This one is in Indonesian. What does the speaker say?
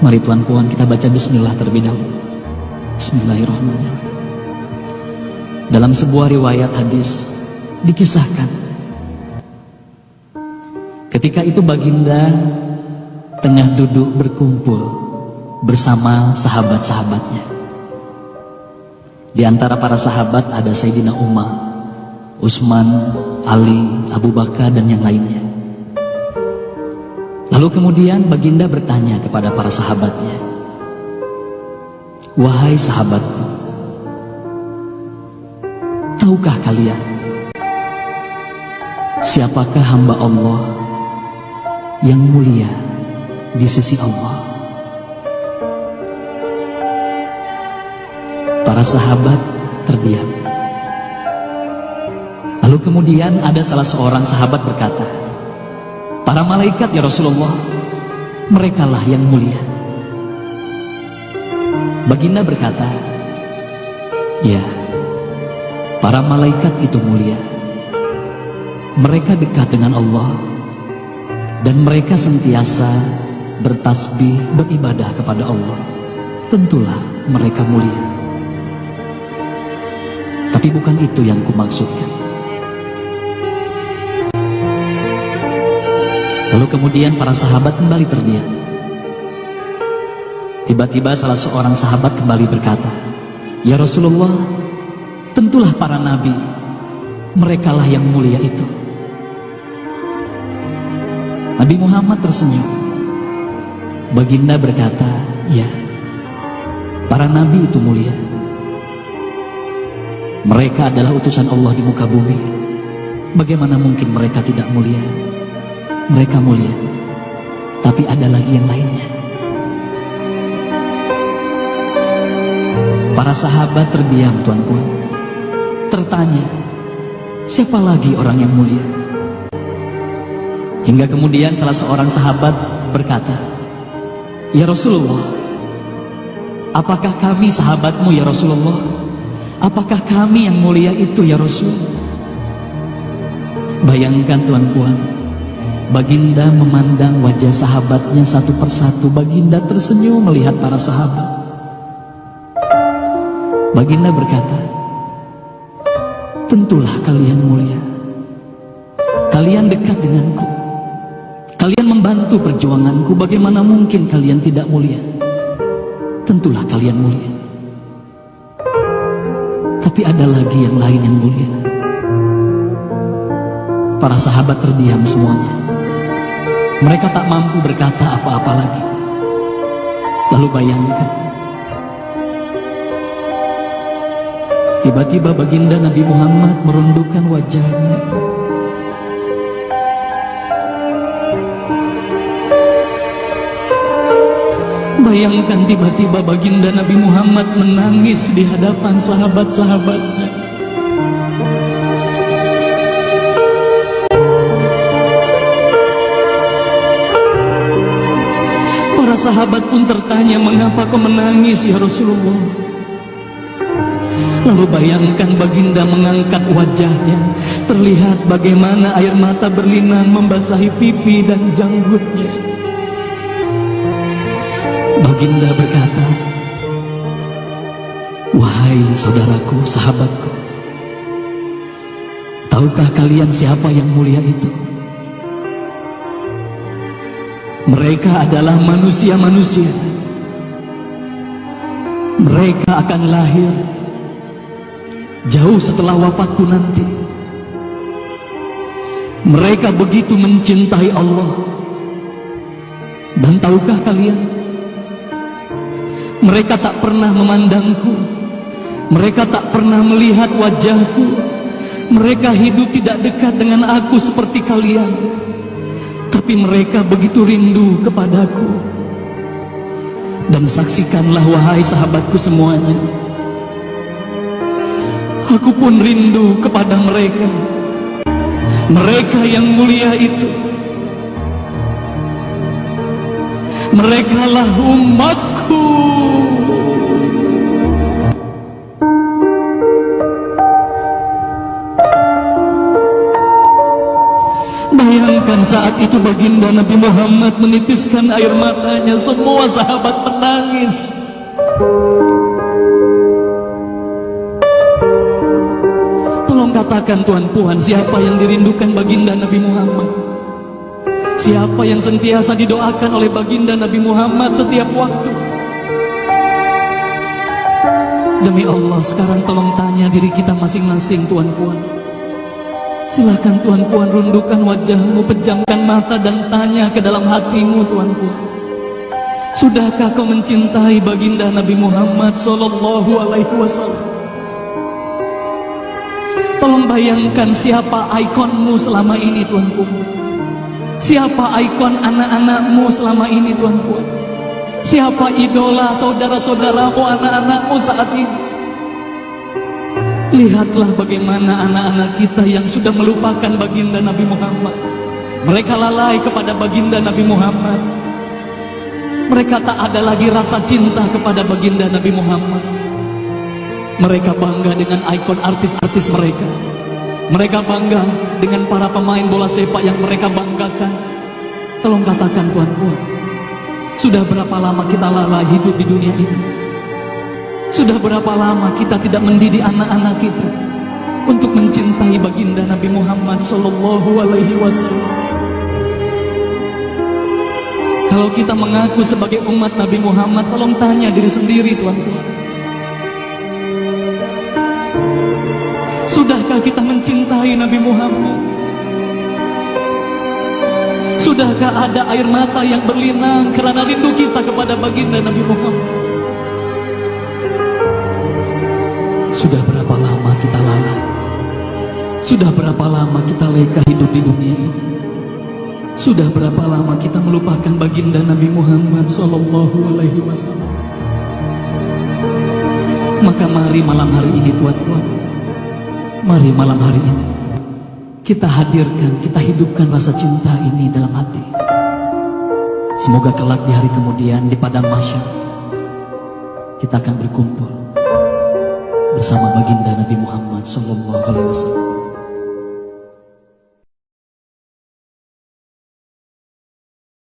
Mari tuan puan kita baca bismillah terlebih dahulu. Bismillahirrahmanirrahim. Dalam sebuah riwayat hadis dikisahkan, ketika itu baginda tengah duduk berkumpul bersama sahabat-sahabatnya. Di antara para sahabat ada Sayyidina Umar, Utsman, Ali, Abu Bakar dan yang lainnya. Lalu kemudian baginda bertanya kepada para sahabatnya, "Wahai sahabatku, tahukah kalian siapakah hamba Allah yang mulia di sisi Allah?" Para sahabat terdiam. Lalu kemudian ada salah seorang sahabat berkata, "Para malaikat ya Rasulullah, merekalah yang mulia." Baginda berkata, "Ya, para malaikat itu mulia. Mereka dekat dengan Allah dan mereka sentiasa bertasbih, beribadah kepada Allah. Tentulah mereka mulia. Tapi bukan itu yang kumaksudkan." Lalu kemudian para sahabat kembali terdiam. Tiba-tiba salah seorang sahabat kembali berkata, "Ya Rasulullah, tentulah para nabi, merekalah yang mulia itu." Nabi Muhammad tersenyum. Baginda berkata, "Ya, para nabi itu mulia. Mereka adalah utusan Allah di muka bumi. Bagaimana mungkin mereka tidak mulia? Mereka mulia, tapi ada lagi yang lainnya." Para sahabat terdiam tuan puan, tertanya, siapa lagi orang yang mulia? Hingga kemudian salah seorang sahabat berkata, "Ya Rasulullah, apakah kami sahabatmu ya Rasulullah? Apakah kami yang mulia itu ya Rasul?" Bayangkan tuan puan, baginda memandang wajah sahabatnya satu persatu. Baginda tersenyum melihat para sahabat. Baginda berkata, "Tentulah kalian mulia. Kalian dekat denganku. Kalian membantu perjuanganku. Bagaimana mungkin kalian tidak mulia? Tentulah kalian mulia. Tapi ada lagi yang lain yang mulia." Para sahabat terdiam semuanya. Mereka tak mampu berkata apa-apa lagi. Lalu bayangkan, tiba-tiba baginda Nabi Muhammad merundukkan wajahnya. Bayangkan tiba-tiba baginda Nabi Muhammad menangis di hadapan sahabat-sahabatnya. Para sahabat pun tertanya, "Mengapa kau menangis ya Rasulullah?" Lalu bayangkan baginda mengangkat wajahnya, terlihat bagaimana air mata berlinang membasahi pipi dan janggutnya. Baginda berkata, "Wahai saudaraku, sahabatku, tahukah kalian siapa yang mulia itu? Mereka adalah manusia-manusia. Mereka akan lahir jauh setelah wafatku nanti. Mereka begitu mencintai Allah. Dan tahukah kalian, mereka tak pernah memandangku. Mereka tak pernah melihat wajahku. Mereka hidup tidak dekat dengan aku seperti kalian. Tapi mereka begitu rindu kepadaku. Dan saksikanlah wahai sahabatku semuanya, aku pun rindu kepada mereka. Mereka yang mulia itu, merekalah umatku." Bayangkan Bahkan saat itu baginda Nabi Muhammad menitiskan air matanya, semua sahabat menangis. Tolong katakan Tuhan Puan, siapa yang dirindukan baginda Nabi Muhammad? Siapa yang sentiasa didoakan oleh baginda Nabi Muhammad setiap waktu? Demi Allah, sekarang tolong tanya diri kita masing-masing Tuhan Puan. Silakan Tuhan Puan, rundukkan wajahmu, pejamkan mata dan tanya ke dalam hatimu Tuhan Puan. Sudahkah kau mencintai baginda Nabi Muhammad sallallahu alaihi wasallam? Tolong bayangkan siapa ikonmu selama ini Tuhan Puan. Siapa ikon anak-anakmu selama ini Tuhan Puan. Siapa idola saudara-saudaramu, anak-anakmu saat ini. Lihatlah bagaimana anak-anak kita yang sudah melupakan baginda Nabi Muhammad. Mereka lalai kepada baginda Nabi Muhammad. Mereka tak ada lagi rasa cinta kepada baginda Nabi Muhammad. Mereka bangga dengan ikon artis-artis mereka. Mereka bangga dengan para pemain bola sepak yang mereka banggakan. Tolong katakan Tuhan Puan, sudah berapa lama kita lalai hidup di dunia ini? Sudah berapa lama kita tidak mendidik anak-anak kita untuk mencintai baginda Nabi Muhammad sallallahu alaihi wasallam? Kalau kita mengaku sebagai umat Nabi Muhammad, tolong tanya diri sendiri Tuhan Puan. Sudahkah kita mencintai Nabi Muhammad? Sudahkah ada air mata yang berlinang karena rindu kita kepada baginda Nabi Muhammad? Sudah berapa lama kita lalai? Sudah berapa lama kita leka hidup di dunia ini? Sudah berapa lama kita melupakan baginda Nabi Muhammad sallallahu alaihi wasallam? Maka mari malam hari ini Tuhan Puan, mari malam hari ini kita hadirkan, kita hidupkan rasa cinta ini dalam hati. Semoga kelak di hari kemudian di padang mahsyar kita akan berkumpul bersama baginda Nabi Muhammad sallallahu alaihi wasallam.